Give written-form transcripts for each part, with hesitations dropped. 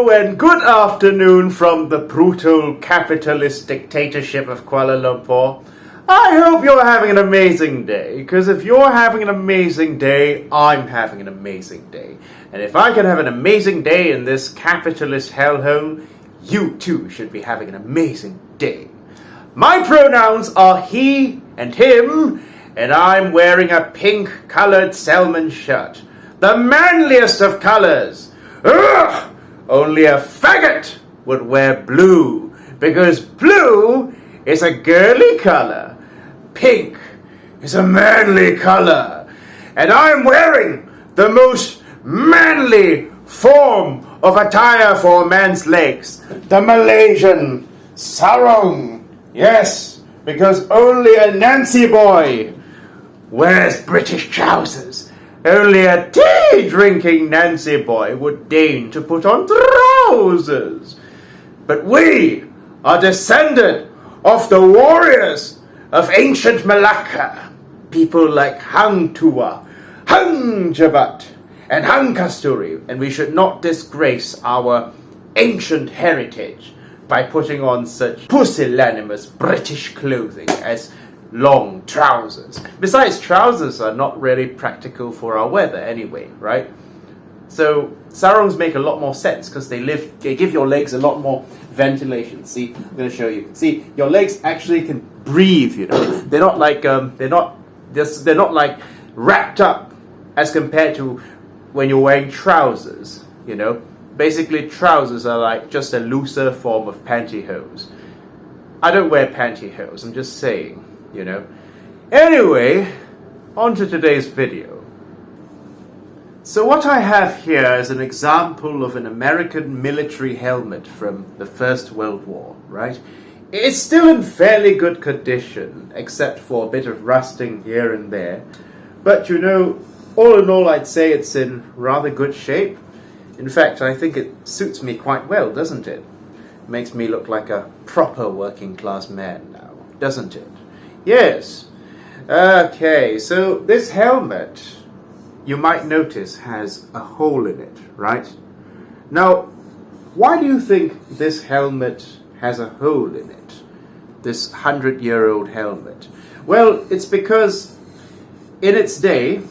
Hello and good afternoon from the brutal capitalist dictatorship of Kuala Lumpur. I hope you're having an amazing day, because if you're having an amazing day, I'm having an amazing day. And if I can have an amazing day in this capitalist hellhole, you too should be having an amazing day. My pronouns are he and him, and I'm wearing a pink-colored Selman shirt. The manliest of colors. Ugh! Only a faggot would wear blue, because blue is a girly color. Pink is a manly color. And I'm wearing the most manly form of attire for a man's legs. The Malaysian sarong. Yes, because only a Nancy boy wears British trousers. Only a tea-drinking Nancy boy would deign to put on trousers. But we are descended of the warriors of ancient Malacca, people like Hang Tuah, Hang Jabat, and Hang Kasturi, and we should not disgrace our ancient heritage by putting on such pusillanimous British clothing as long trousers. Besides, trousers are not really practical for our weather anyway, right? So sarongs make a lot more sense because they give your legs a lot more ventilation. See, I'm going to show you. See, your legs actually can breathe. You know, they're not like they're not like wrapped up as compared to when you're wearing trousers. You know, basically trousers are like just a looser form of pantyhose. I don't wear pantyhose. I'm just saying. You know. Anyway, on to today's video. So what I have here is an example of an American military helmet from the First World War, right? It's still in fairly good condition, except for a bit of rusting here and there. But you know, all in all, I'd say it's in rather good shape. In fact, I think it suits me quite well, doesn't it? It makes me look like a proper working class man now, doesn't it? Yes. Okay, so this helmet, you might notice, has a hole in it, right? Now, why do you think this helmet has a hole in it? This 100-year-old helmet? Well, it's because in its day,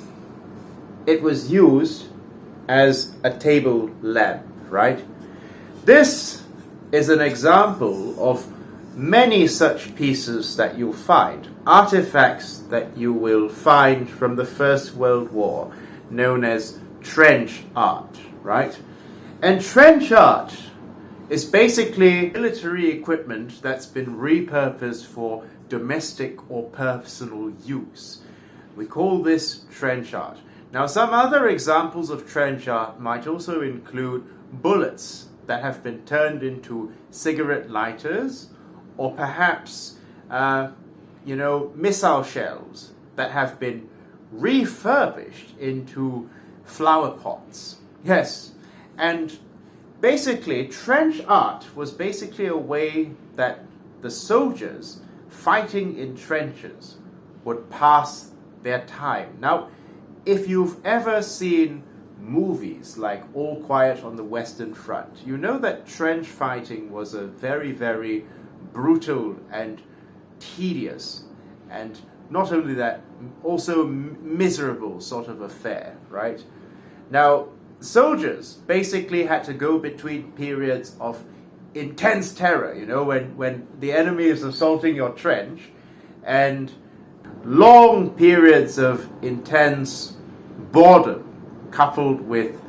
it was used as a table lamp, right? This is an example of many such pieces that you'll find, artifacts that you will find from the First World War, known as trench art, right? And trench art is basically military equipment that's been repurposed for domestic or personal use. We call this trench art. Now, some other examples of trench art might also include bullets that have been turned into cigarette lighters, or perhaps, missile shells that have been refurbished into flower pots. Yes, and basically, trench art was basically a way that the soldiers fighting in trenches would pass their time. Now, if you've ever seen movies like All Quiet on the Western Front, you know that trench fighting was a very, very brutal and tedious, and not only that, also miserable sort of affair, right? Now, soldiers basically had to go between periods of intense terror, you know, when the enemy is assaulting your trench, and long periods of intense boredom coupled with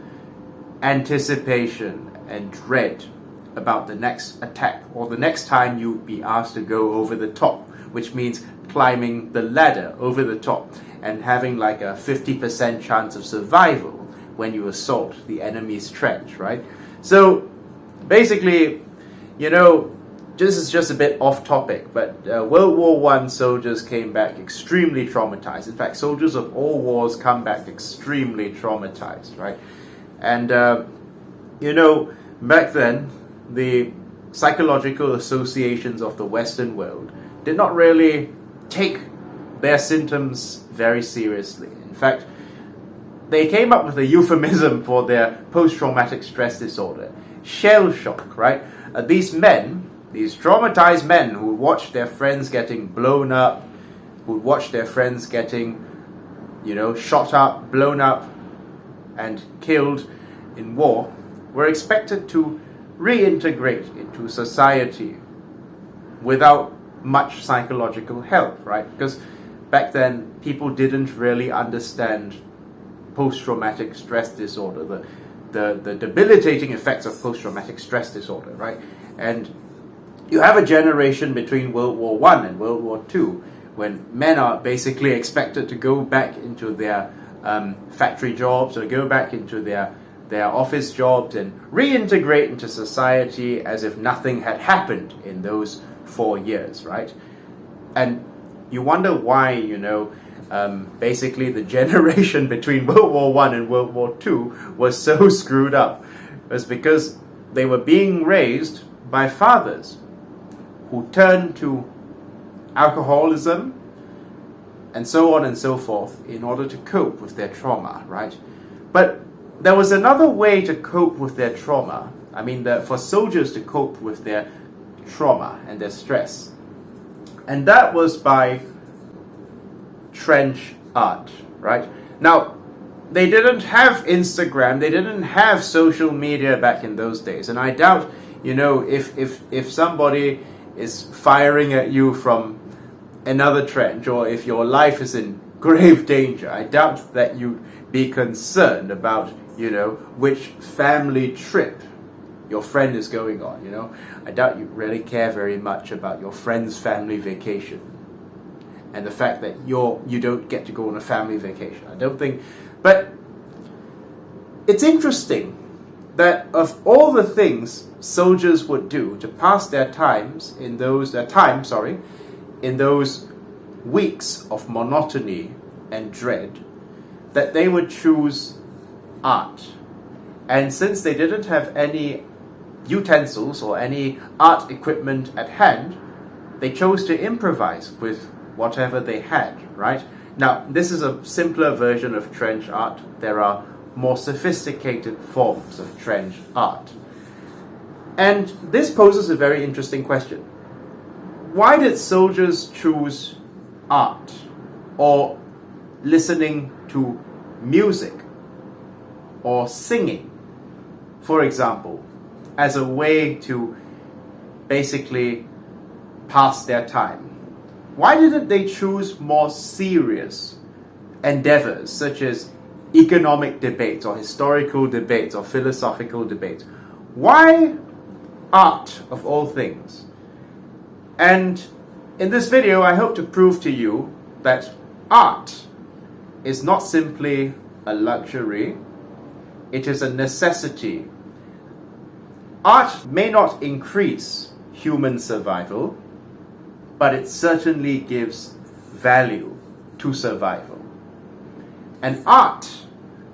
anticipation and dread about the next attack, or the next time you'd be asked to go over the top, which means climbing the ladder over the top and having like a 50% chance of survival when you assault the enemy's trench, right? So basically, you know, this is just a bit off topic, but World War I soldiers came back extremely traumatized. In fact, soldiers of all wars come back extremely traumatized, right? And, back then, the psychological associations of the Western world did not really take their symptoms very seriously. In fact, they came up with a euphemism for their post-traumatic stress disorder. Shell shock, right? These men, these traumatized men who watched their friends getting blown up, who watched their friends getting, shot up, blown up, and killed in war, were expected to reintegrate into society without much psychological help, right? Because back then, people didn't really understand post-traumatic stress disorder, the debilitating effects of post-traumatic stress disorder, right? And you have a generation between World War I and World War II when men are basically expected to go back into their factory jobs or go back into their office jobs and reintegrate into society as if nothing had happened in those 4 years, right? And you wonder why, basically the generation between World War I and World War II was so screwed up. It was because they were being raised by fathers who turned to alcoholism and so on and so forth in order to cope with their trauma, right? But there was another way to cope with their trauma. I mean, for soldiers to cope with their trauma and their stress. And that was by trench art, right? Now, they didn't have Instagram, they didn't have social media back in those days. And I doubt, if somebody is firing at you from another trench, or if your life is in grave danger, I doubt that you'd be concerned about, which family trip your friend is going on, I doubt you really care very much about your friend's family vacation and the fact that you don't get to go on a family vacation. I don't think, but it's interesting that of all the things soldiers would do to pass their time in those weeks of monotony and dread, that they would choose art. And since they didn't have any utensils or any art equipment at hand, they chose to improvise with whatever they had, right? Now, this is a simpler version of trench art. There are more sophisticated forms of trench art. And this poses a very interesting question. Why did soldiers choose art or listening to music or singing, for example, as a way to basically pass their time? Why didn't they choose more serious endeavors such as economic debates or historical debates or philosophical debates? Why art of all things? And in this video, I hope to prove to you that art is not simply a luxury, it is a necessity. Art may not increase human survival, but it certainly gives value to survival. And art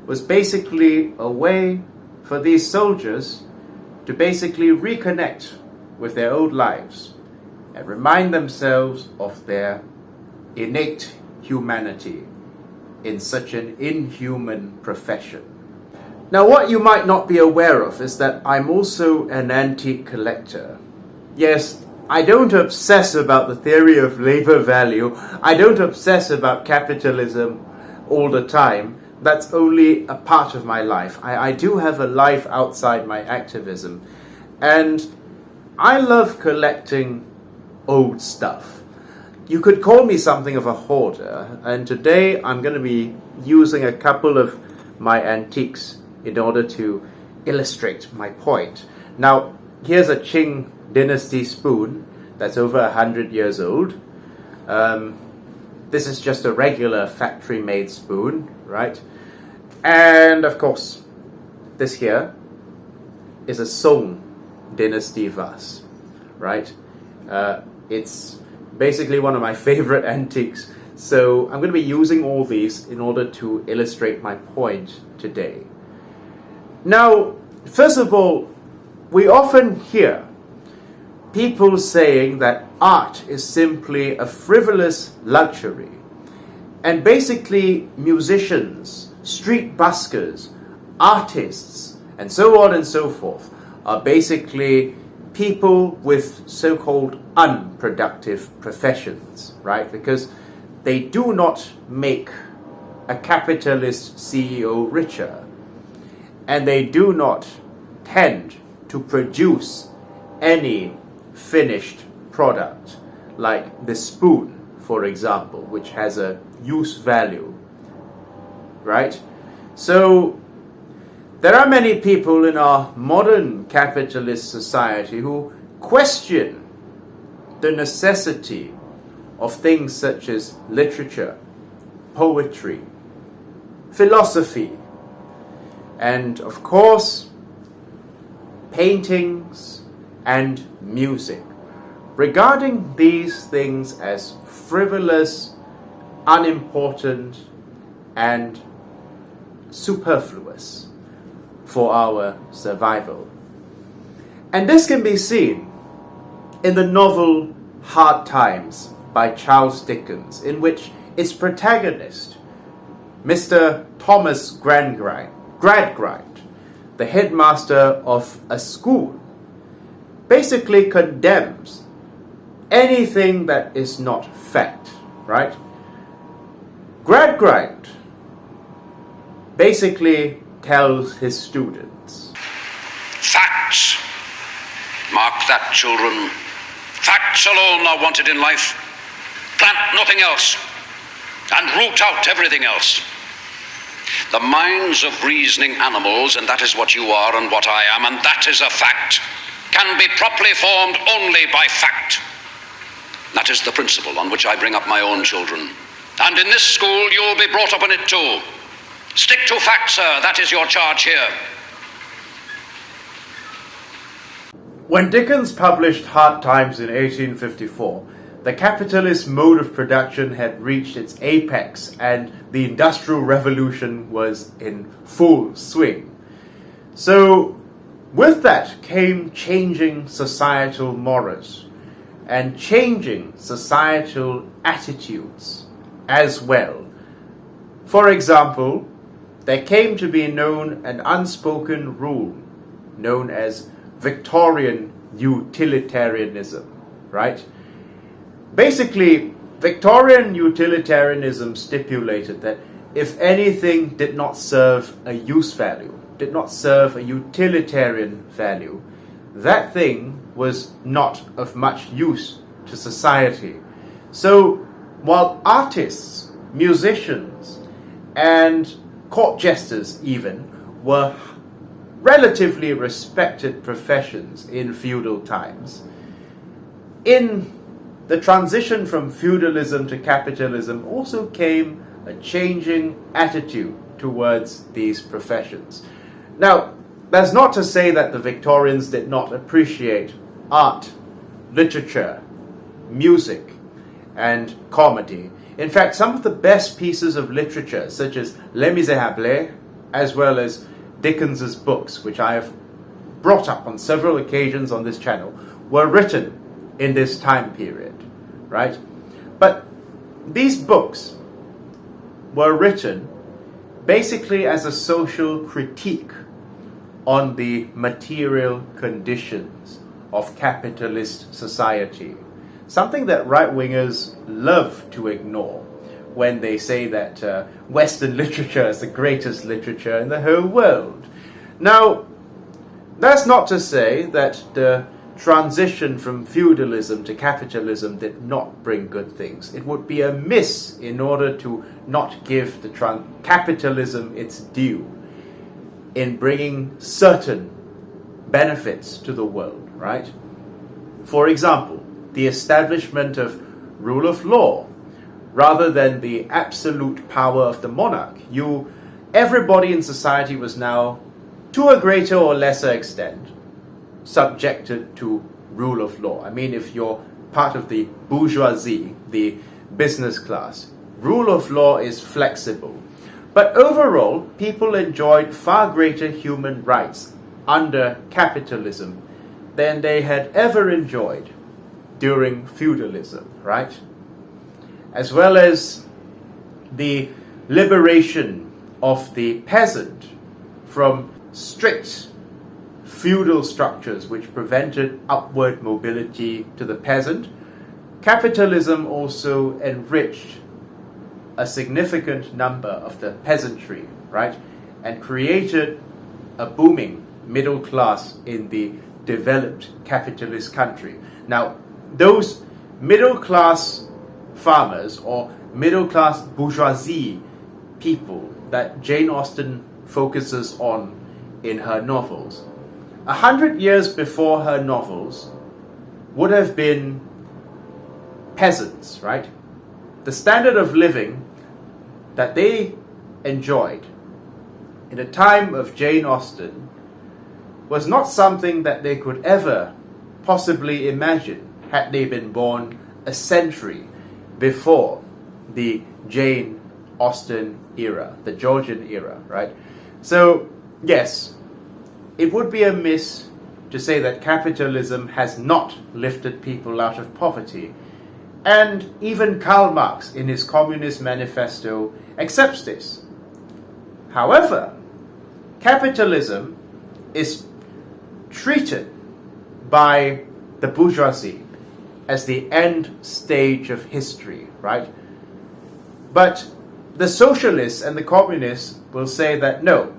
was basically a way for these soldiers to basically reconnect with their old lives and remind themselves of their innate humanity in such an inhuman profession. Now, what you might not be aware of is that I'm also an antique collector. Yes, I don't obsess about the theory of labor value. I don't obsess about capitalism all the time. That's only a part of my life. I do have a life outside my activism. And I love collecting old stuff. You could call me something of a hoarder. And today I'm going to be using a couple of my antiques in order to illustrate my point. Now, here's a Qing Dynasty spoon that's over 100 years old. This is just a regular factory-made spoon, right? And of course, this here is a Song Dynasty vase, right? It's basically one of my favorite antiques. So I'm going to be using all these in order to illustrate my point today. Now, first of all, we often hear people saying that art is simply a frivolous luxury. And basically, musicians street buskers, artists, and so on and so forth are basically people with so-called unproductive professions, right? Because they do not make a capitalist CEO richer, and they do not tend to produce any finished product, like the spoon, for example, which has a use value, right? So there are many people in our modern capitalist society who question the necessity of things such as literature, poetry, philosophy, and of course paintings and music, regarding these things as frivolous, unimportant, and superfluous for our survival. And this can be seen in the novel Hard Times by Charles Dickens, in which its protagonist, Mr. Thomas Gradgrind, the headmaster of a school, basically condemns anything that is not fact, right? Gradgrind basically tells his students, facts. Mark that, children. Facts alone are wanted in life. Plant nothing else, and root out everything else. The minds of reasoning animals, and that is what you are and what I am, and that is a fact, can be properly formed only by fact. That is the principle on which I bring up my own children. And in this school, you'll be brought up on it too. Stick to facts, sir. That is your charge here. When Dickens published Hard Times in 1854, the capitalist mode of production had reached its apex and the Industrial Revolution was in full swing. So, with that came changing societal mores and changing societal attitudes as well. For example, there came to be known an unspoken rule known as Victorian utilitarianism, right? Basically, Victorian utilitarianism stipulated that if anything did not serve a use value, did not serve a utilitarian value, that thing was not of much use to society. So, while artists, musicians, and court jesters even were relatively respected professions in feudal times, in the transition from feudalism to capitalism also came a changing attitude towards these professions. Now, that's not to say that the Victorians did not appreciate art, literature, music, and comedy. In fact, some of the best pieces of literature, such as Les Miserables, as well as Dickens's books, which I have brought up on several occasions on this channel, were written in this time period, right? But these books were written basically as a social critique on the material conditions of capitalist society, something that right-wingers love to ignore when they say that Western literature is the greatest literature in the whole world. Now, that's not to say that the transition from feudalism to capitalism did not bring good things. It would be amiss in order to not give the capitalism its due in bringing certain benefits to the world, right? For example, the establishment of rule of law, rather than the absolute power of the monarch. Everybody in society was now, to a greater or lesser extent, subjected to rule of law. I mean, if you're part of the bourgeoisie, the business class, rule of law is flexible. But overall, people enjoyed far greater human rights under capitalism than they had ever enjoyed during feudalism, right? As well as the liberation of the peasant from strict feudal structures which prevented upward mobility to the peasant, capitalism also enriched a significant number of the peasantry, right? And created a booming middle class in the developed capitalist country. Now, those middle class farmers or middle class bourgeoisie people that Jane Austen focuses on in her novels, 100 years before her novels would have been peasants, right? The standard of living that they enjoyed in the time of Jane Austen was not something that they could ever possibly imagine had they been born a century before the Jane Austen era, the Georgian era, right? So, yes, it would be amiss to say that capitalism has not lifted people out of poverty. And even Karl Marx, in his Communist Manifesto, accepts this. However, capitalism is treated by the bourgeoisie as the end stage of history, right? But the socialists and the communists will say that no.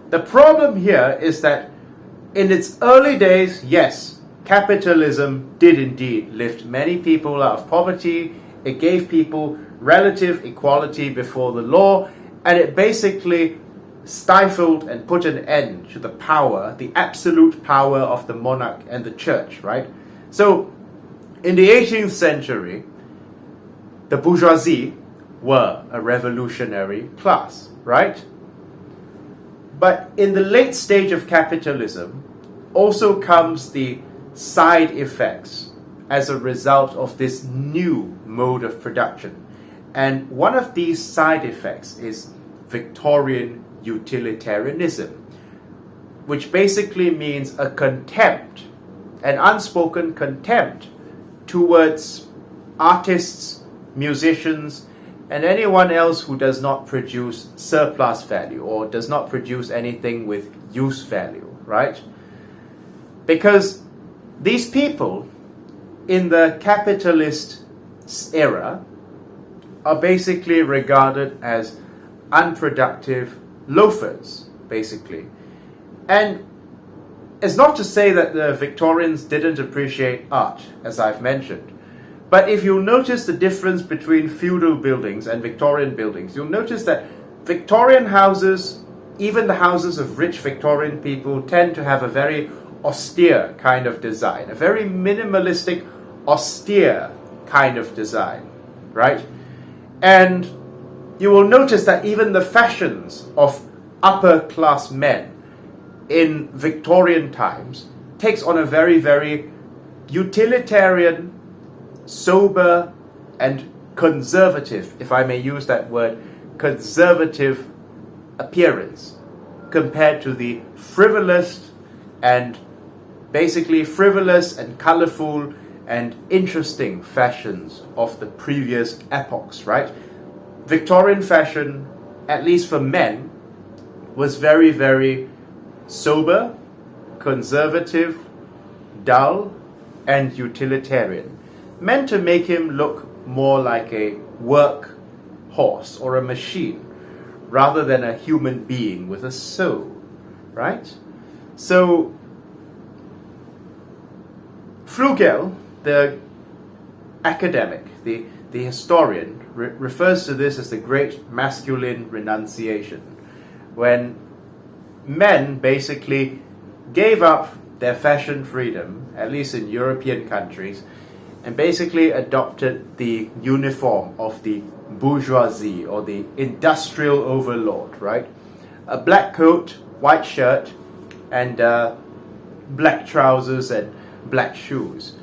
The problem here is that in its early days, yes, capitalism did indeed lift many people out of poverty. It gave people relative equality before the law, and it basically stifled and put an end to the power, the absolute power of the monarch and the church, right? So, in the 18th century, the bourgeoisie were a revolutionary class, right? But in the late stage of capitalism also comes the side effects as a result of this new mode of production. And one of these side effects is Victorian utilitarianism, which basically means a contempt, an unspoken contempt towards artists, musicians, and anyone else who does not produce surplus value or does not produce anything with use value, right? Because these people in the capitalist era are basically regarded as unproductive loafers, basically. And it's not to say that the Victorians didn't appreciate art, as I've mentioned. But if you'll notice the difference between feudal buildings and Victorian buildings, you'll notice that Victorian houses, even the houses of rich Victorian people, tend to have a very austere kind of design, a very minimalistic, austere kind of design, right? And you will notice that even the fashions of upper class men in Victorian times takes on a very, very utilitarian, sober, and conservative, if I may use that word, conservative appearance compared to the frivolous and colorful and interesting fashions of the previous epochs, right? Victorian fashion, at least for men, was very, very sober, conservative, dull, and utilitarian, meant to make him look more like a work horse or a machine rather than a human being with a soul, right? So Flugel, the academic, the historian, refers to this as the great masculine renunciation, when men basically gave up their fashion freedom, at least in European countries, and basically adopted the uniform of the bourgeoisie or the industrial overlord, right? A black coat, white shirt, and black trousers and black shoes.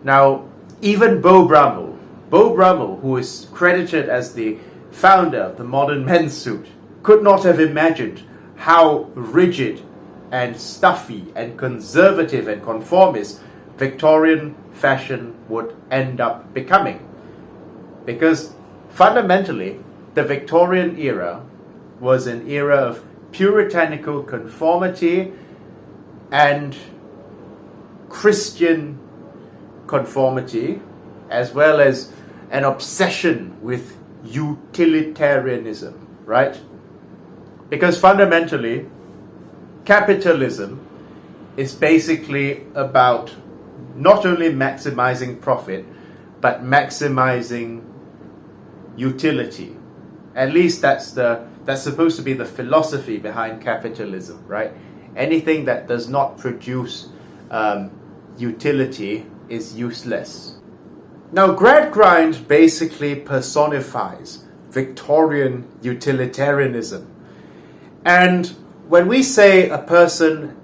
Now, even Beau Brummel, who is credited as the founder of the modern men's suit, could not have imagined how rigid and stuffy and conservative and conformist Victorian fashion would end up becoming. Because fundamentally, the Victorian era was an era of puritanical conformity and Christian conformity, as well as an obsession with utilitarianism, right? Because fundamentally, capitalism is basically about not only maximizing profit, but maximizing utility. At least that's supposed to be the philosophy behind capitalism, right? Anything that does not produce utility is useless. Now, Gradgrind basically personifies Victorian utilitarianism. And when we say a person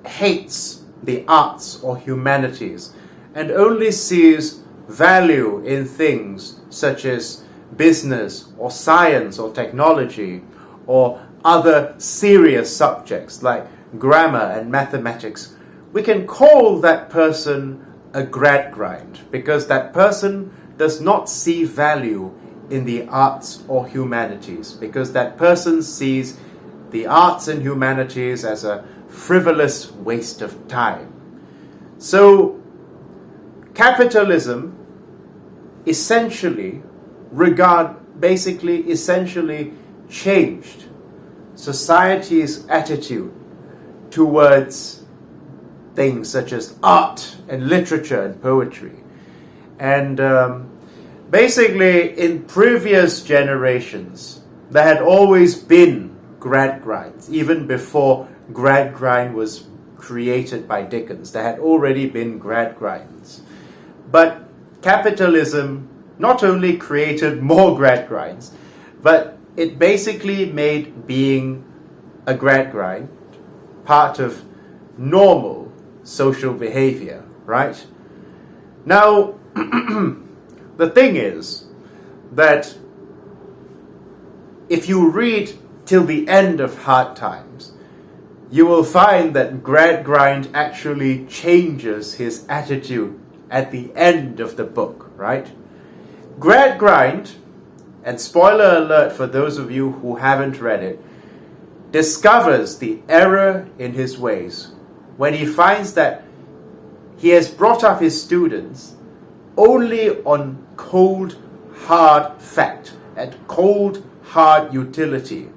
hates the arts or humanities and only sees value in things such as business or science or technology or other serious subjects like grammar and mathematics, we can call that person a Gradgrind, because that person does not see value in the arts or humanities, because that person sees the arts and humanities as a frivolous waste of time. So capitalism essentially changed society's attitude towards things such as art and literature and poetry. And basically in previous generations there had always been Gradgrinds. Even before Gradgrind was created by Dickens, there had already been Gradgrinds. But capitalism not only created more Gradgrinds, but it basically made being a Gradgrind part of normal social behavior, right? Now, the thing is that if you read till the end of Hard Times, you will find that Gradgrind actually changes his attitude at the end of the book, right? Gradgrind, and spoiler alert for those of you who haven't read it, discovers the error in his ways when he finds that he has brought up his students only on cold, hard fact and cold, hard utility,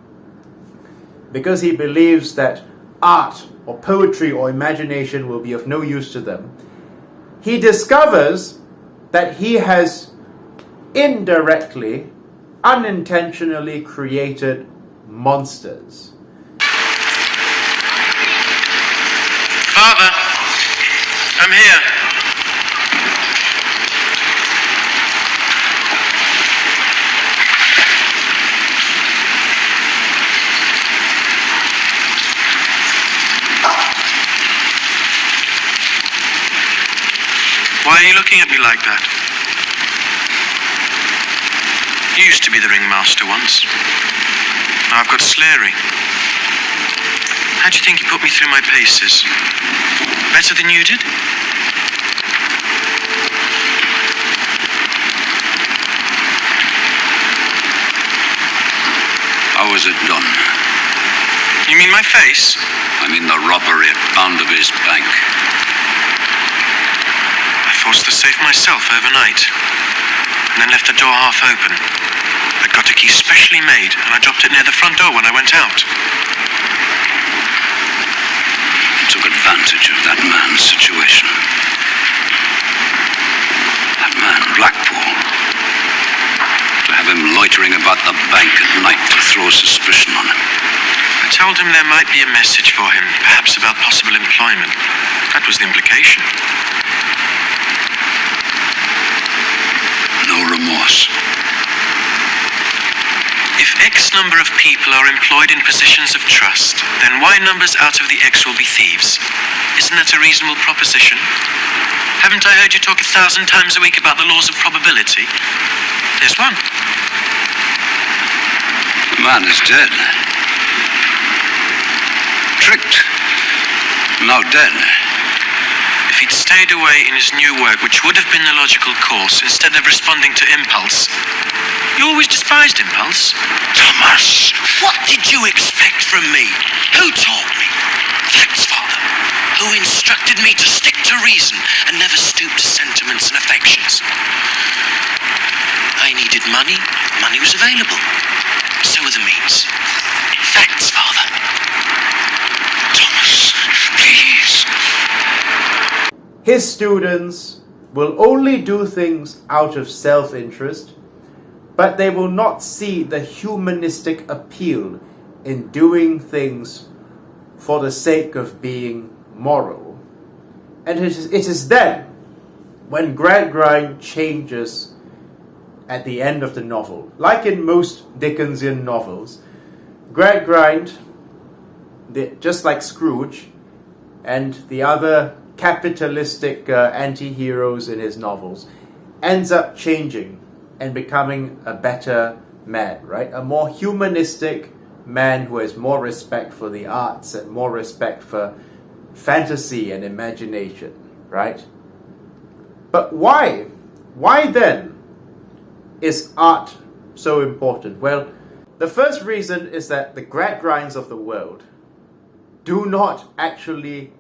because he believes that art or poetry or imagination will be of no use to them. He discovers that he has indirectly, unintentionally created monsters. Father, I'm here. Why are you looking at me like that? You used to be the ringmaster once. Now I've got Slary. How do you think you put me through my paces? Better than you did? How was it done? You mean my face? I mean the robbery at Bounderby's bank. I forced the safe myself overnight, and then left the door half open. I'd got a key specially made, and I dropped it near the front door when I went out. You took advantage of that man's situation. That man, Blackpool. To have him loitering about the bank at night to throw suspicion on him. I told him there might be a message for him, perhaps about possible employment. That was the implication. No remorse. If X number of people are employed in positions of trust, then Y numbers out of the X will be thieves. Isn't that a reasonable proposition? Haven't I heard you talk 1,000 times a week about the laws of probability? There's one. The man is dead. Tricked. Now dead. If he'd stayed strayed away in his new work, which would have been the logical course, instead of responding to impulse. You always despised impulse. Thomas, what did you expect from me? Who taught me? Facts, Father. Who instructed me to stick to reason and never stoop to sentiments and affections? I needed money. Money was available. So were the means. Facts, Father. Thomas, please. His students will only do things out of self-interest, but they will not see the humanistic appeal in doing things for the sake of being moral. And it is then, when Gradgrind changes at the end of the novel, like in most Dickensian novels, Gradgrind, just like Scrooge and the other capitalistic anti-heroes in his novels, ends up changing and becoming a better man, right? A more humanistic man who has more respect for the arts and more respect for fantasy and imagination, right? But why? Why then is art so important? Well, the first reason is that the Gradgrinds of the world do not actually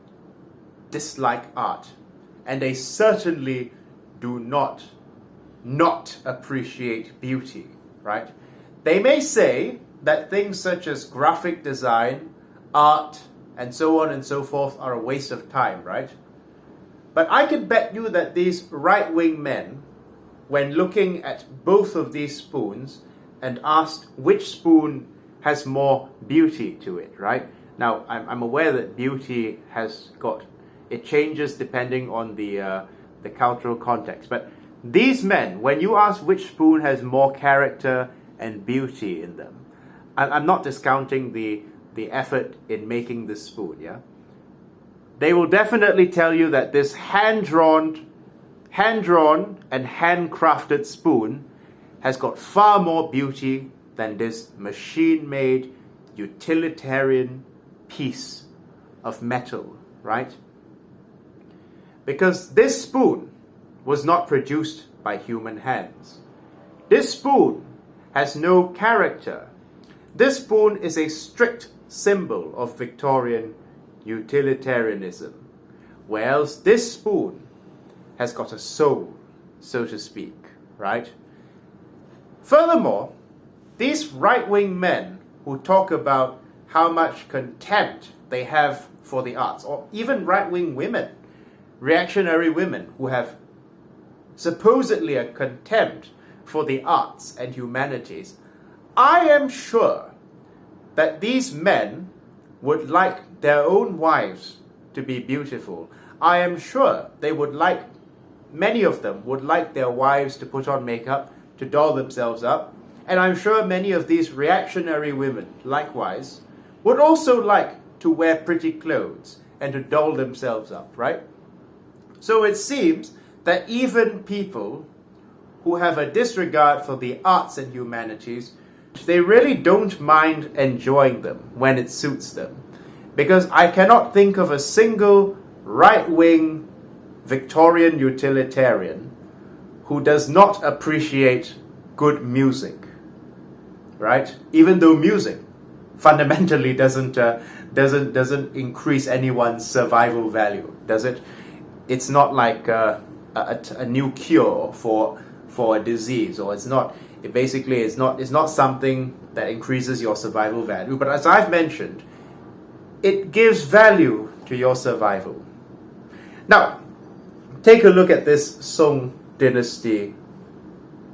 dislike art, and they certainly do not appreciate beauty, right? They may say that things such as graphic design, art, and so on and so forth are a waste of time, right? But I can bet you that these right-wing men, when looking at both of these spoons and asked which spoon has more beauty to it, right? Now, I'm aware that beauty it changes depending on the cultural context, but these men, when you ask which spoon has more character and beauty in them, I'm not discounting the effort in making this spoon, yeah? They will definitely tell you that this hand-drawn and handcrafted spoon has got far more beauty than this machine-made utilitarian piece of metal, right? Because this spoon was not produced by human hands. This spoon has no character. This spoon is a strict symbol of Victorian utilitarianism, whereas this spoon has got a soul, so to speak, right? Furthermore, these right-wing men who talk about how much contempt they have for the arts, or even right-wing women, reactionary women who have supposedly a contempt for the arts and humanities, I am sure that these men would like their own wives to be beautiful. I am sure many of them would like their wives to put on makeup, to doll themselves up, and I'm sure many of these reactionary women, likewise, would also like to wear pretty clothes and to doll themselves up, right? So it seems that even people who have a disregard for the arts and humanities, they really don't mind enjoying them when it suits them. Because I cannot think of a single right-wing Victorian utilitarian who does not appreciate good music, right? Even though music fundamentally doesn't increase anyone's survival value, does it? It's not like a new cure for a disease, or it's not something that increases your survival value. But as I've mentioned, it gives value to your survival. Now, take a look at this Song Dynasty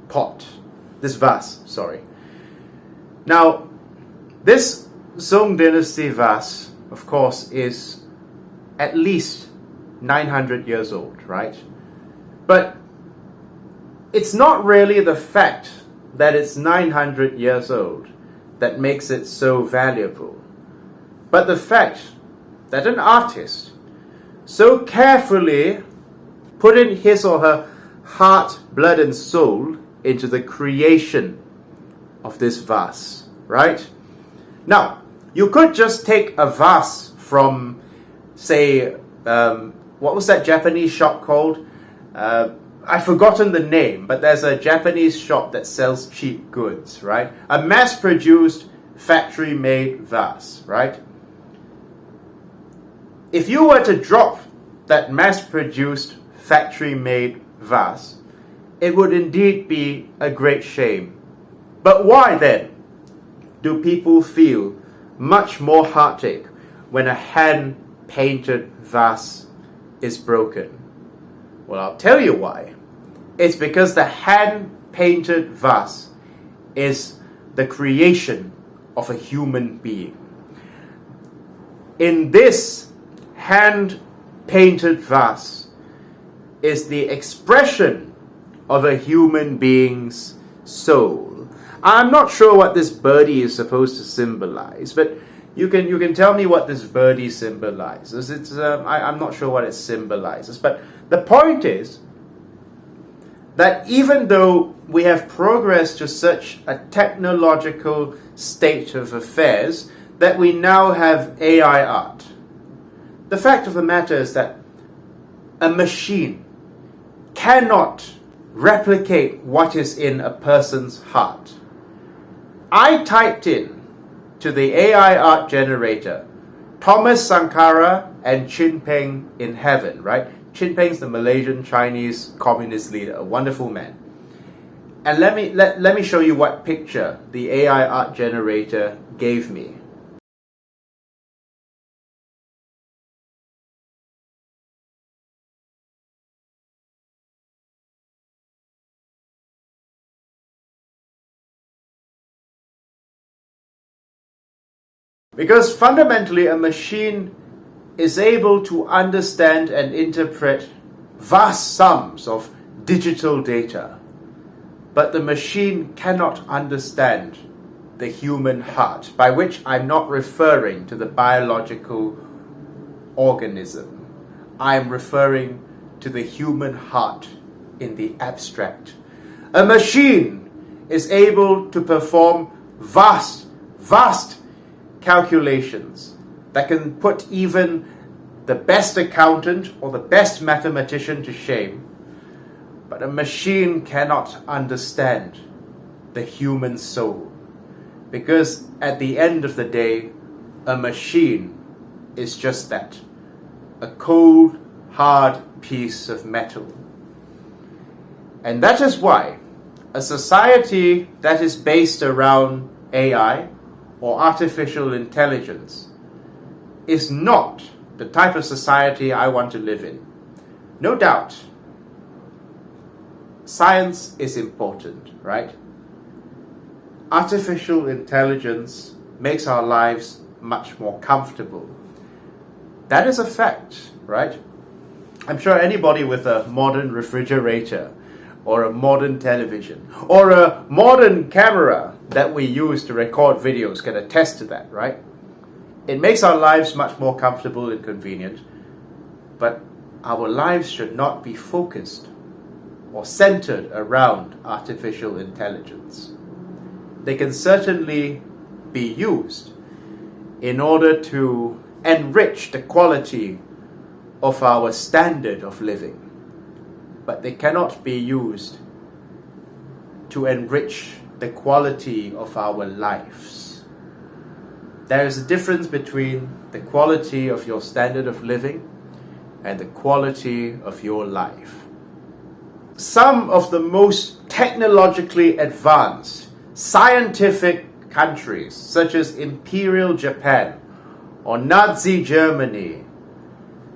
vase. Now, this Song Dynasty vase, of course, is at least 900 years old, right? But it's not really the fact that it's 900 years old that makes it so valuable, but the fact that an artist so carefully put in his or her heart, blood, and soul into the creation of this vase, right? Now, you could just take a vase from, say, what was that Japanese shop called? I've forgotten the name, but there's a Japanese shop that sells cheap goods, right? A mass-produced, factory-made vase, right? If you were to drop that mass-produced, factory-made vase, it would indeed be a great shame. But why then do people feel much more heartache when a hand-painted vase is broken? Well, I'll tell you why. It's because the hand-painted vase is the creation of a human being. In this hand-painted vase is the expression of a human being's soul. I'm not sure what this birdie is supposed to symbolize, but you can tell me what this birdie symbolizes. I'm not sure what it symbolizes, but the point is that even though we have progressed to such a technological state of affairs that we now have AI art, the fact of the matter is that a machine cannot replicate what is in a person's heart. I typed in to the AI art generator Thomas Sankara and Chin Peng in heaven, right? Chin Peng's the Malaysian Chinese communist leader, a wonderful man. And let me show you what picture the AI art generator gave me. Because fundamentally a machine is able to understand and interpret vast sums of digital data, but the machine cannot understand the human heart, by which I'm not referring to the biological organism. I'm referring to the human heart in the abstract. A machine is able to perform vast calculations that can put even the best accountant or the best mathematician to shame. But a machine cannot understand the human soul, because at the end of the day, a machine is just that, a cold, hard piece of metal. And that is why a society that is based around AI or artificial intelligence is not the type of society I want to live in. No doubt, science is important, right? Artificial intelligence makes our lives much more comfortable. That is a fact, right? I'm sure anybody with a modern refrigerator or a modern television or a modern camera that we use to record videos can attest to that, right? It makes our lives much more comfortable and convenient, but our lives should not be focused or centered around artificial intelligence. They can certainly be used in order to enrich the quality of our standard of living, but they cannot be used to enrich the quality of our lives. There is a difference between the quality of your standard of living and the quality of your life. Some of the most technologically advanced scientific countries, such as Imperial Japan or Nazi Germany,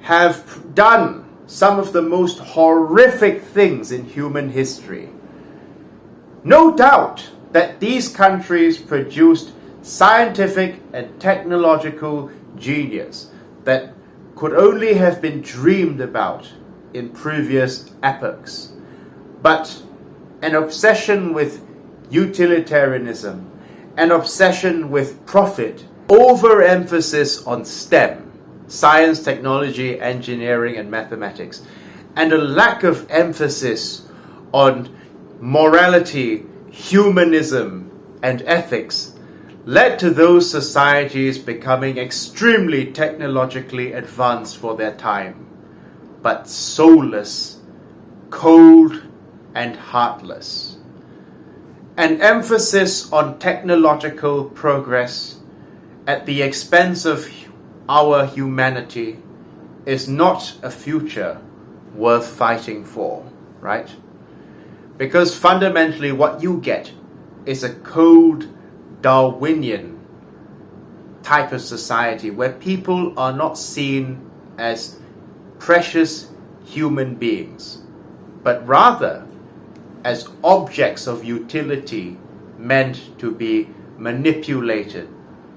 have done some of the most horrific things in human history. No doubt that these countries produced scientific and technological genius that could only have been dreamed about in previous epochs. But an obsession with utilitarianism, an obsession with profit, overemphasis on STEM, science, technology, engineering, and mathematics, and a lack of emphasis on morality, humanism, and ethics led to those societies becoming extremely technologically advanced for their time. but soulless, cold, and heartless. An emphasis on technological progress at the expense of our humanity is not a future worth fighting for, right? Because fundamentally what you get is a cold, Darwinian type of society where people are not seen as precious human beings, but rather as objects of utility meant to be manipulated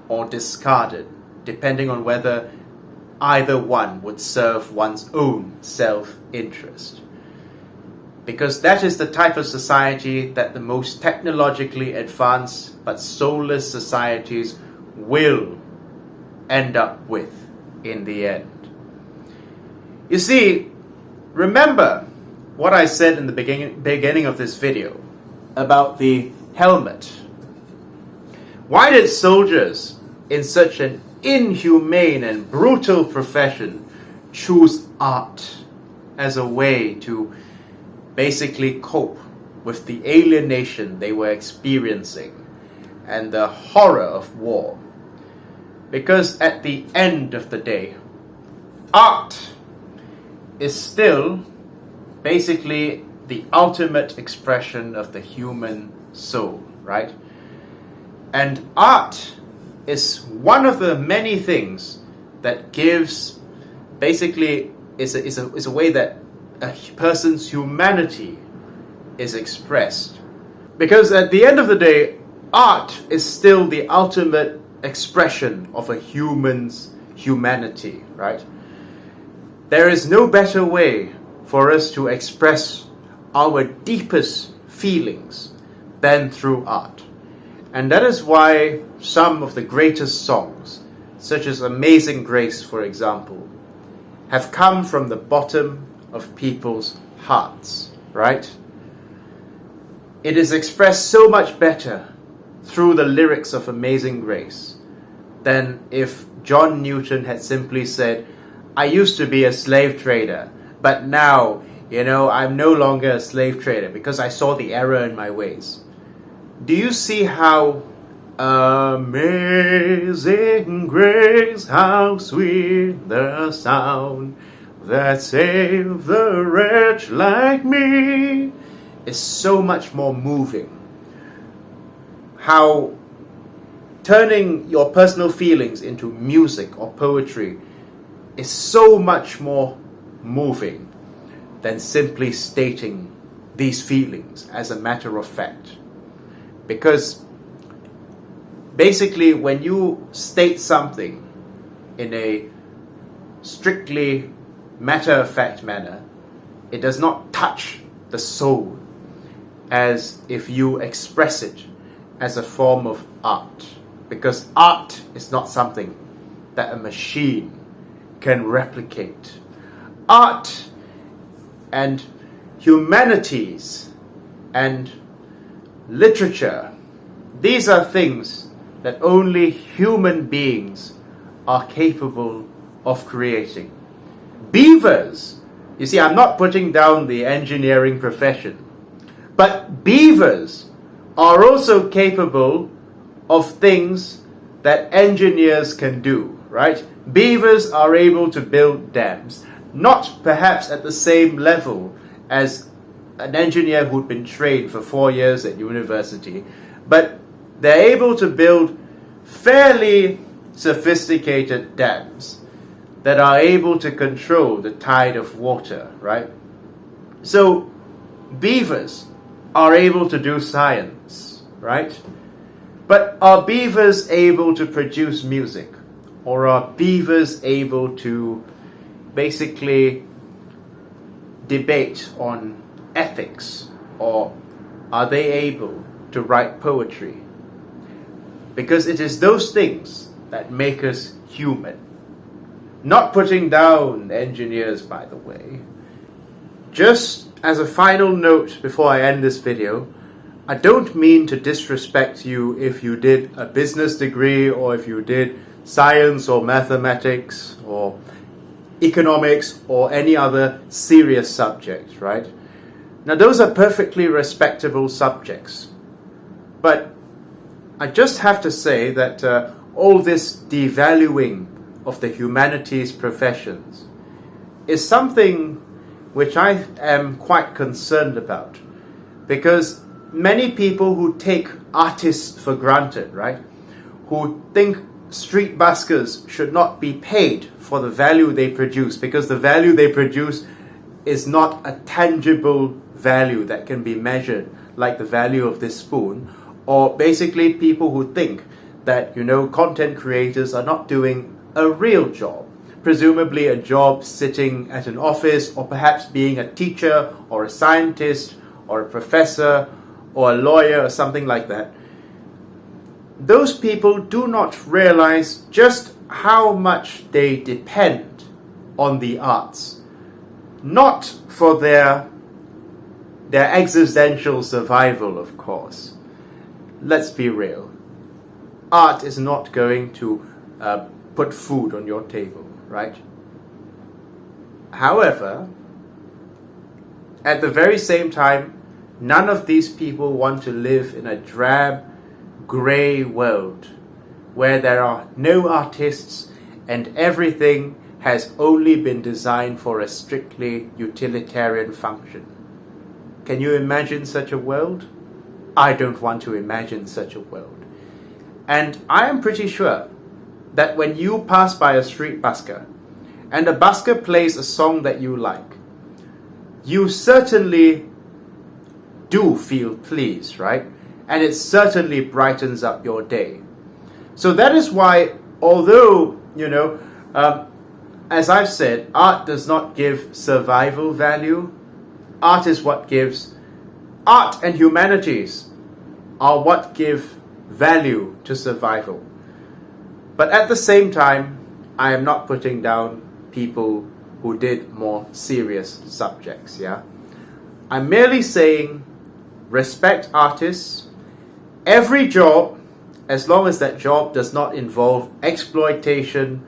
or discarded, depending on whether either one would serve one's own self-interest. Because that is the type of society that the most technologically advanced but soulless societies will end up with in the end. You see, remember what I said in the beginning of this video about the helmet. Why did soldiers in such an inhumane and brutal profession choose art as a way to basically cope with the alienation they were experiencing and the horror of war? Because at the end of the day, art is still basically the ultimate expression of the human soul, right? And art is one of the many things that gives, basically, is a way that a person's humanity is expressed. Because at the end of the day, art is still the ultimate expression of a human's humanity, right? There is no better way for us to express our deepest feelings than through art. And that is why some of the greatest songs, such as Amazing Grace, for example, have come from the bottom of people's hearts, right? It is expressed so much better through the lyrics of Amazing Grace than if John Newton had simply said, I used to be a slave trader, but now, I'm no longer a slave trader because I saw the error in my ways. Do you see how amazing grace, how sweet the sound that saved the wretch like me, is so much more moving? How turning your personal feelings into music or poetry is so much more moving than simply stating these feelings as a matter of fact. Because basically when you state something in a strictly matter-of-fact manner, it does not touch the soul as if you express it as a form of art. Because art is not something that a machine can replicate. Art and humanities and literature, these are things that only human beings are capable of creating. Beavers, you see, I'm not putting down the engineering profession, but beavers are also capable of things that engineers can do, right? Beavers are able to build dams, not perhaps at the same level as an engineer who'd been trained for 4 years at university, but they're able to build fairly sophisticated dams that are able to control the tide of water, right? So beavers are able to do science, right? But are beavers able to produce music? Or are beavers able to basically debate on ethics? Or are they able to write poetry? Because it is those things that make us human. Not putting down engineers, by the way. Just as a final note before I end this video, I don't mean to disrespect you if you did a business degree or if you did science or mathematics, or economics or any other serious subject, right? Now, those are perfectly respectable subjects. But I just have to say that all this devaluing of the humanities professions is something which I am quite concerned about, because many people who take artists for granted, right, who think street buskers should not be paid for the value they produce, because the value they produce is not a tangible value that can be measured like the value of this spoon, or basically people who think that, content creators are not doing a real job, presumably a job sitting at an office, or perhaps being a teacher or a scientist or a professor or a lawyer or something like that. Those people do not realize just how much they depend on the arts, not for their existential survival, of course. Let's be real. Art is not going to put food on your table, right? However, at the very same time, none of these people want to live in a drab, grey world where there are no artists and everything has only been designed for a strictly utilitarian function. Can you imagine such a world? I don't want to imagine such a world. And I am pretty sure that when you pass by a street busker and a busker plays a song that you like, you certainly do feel pleased, right? And it certainly brightens up your day. So that is why, although, as I've said, art does not give survival value. Art is what gives. Art and humanities are what give value to survival. But at the same time, I am not putting down people who did more serious subjects, yeah? I'm merely saying respect artists. Every job, as long as that job does not involve exploitation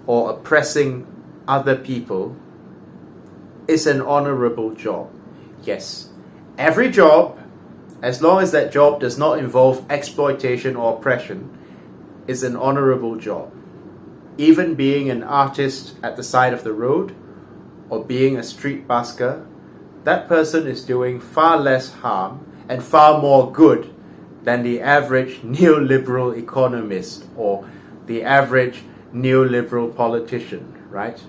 or oppressing other people, is an honorable job. Yes, every job, as long as that job does not involve exploitation or oppression, is an honorable job. Even being an artist at the side of the road or being a street busker, that person is doing far less harm and far more good than the average neoliberal economist or the average neoliberal politician, right?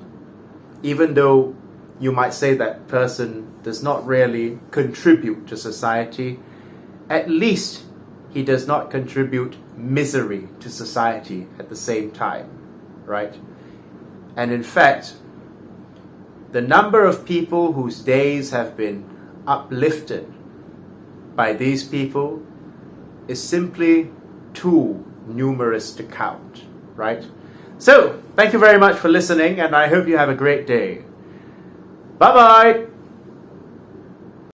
Even though you might say that person does not really contribute to society, at least he does not contribute misery to society at the same time, right? And in fact, the number of people whose days have been uplifted by these people is simply too numerous to count, right? So, thank you very much for listening, and I hope you have a great day. Bye-bye!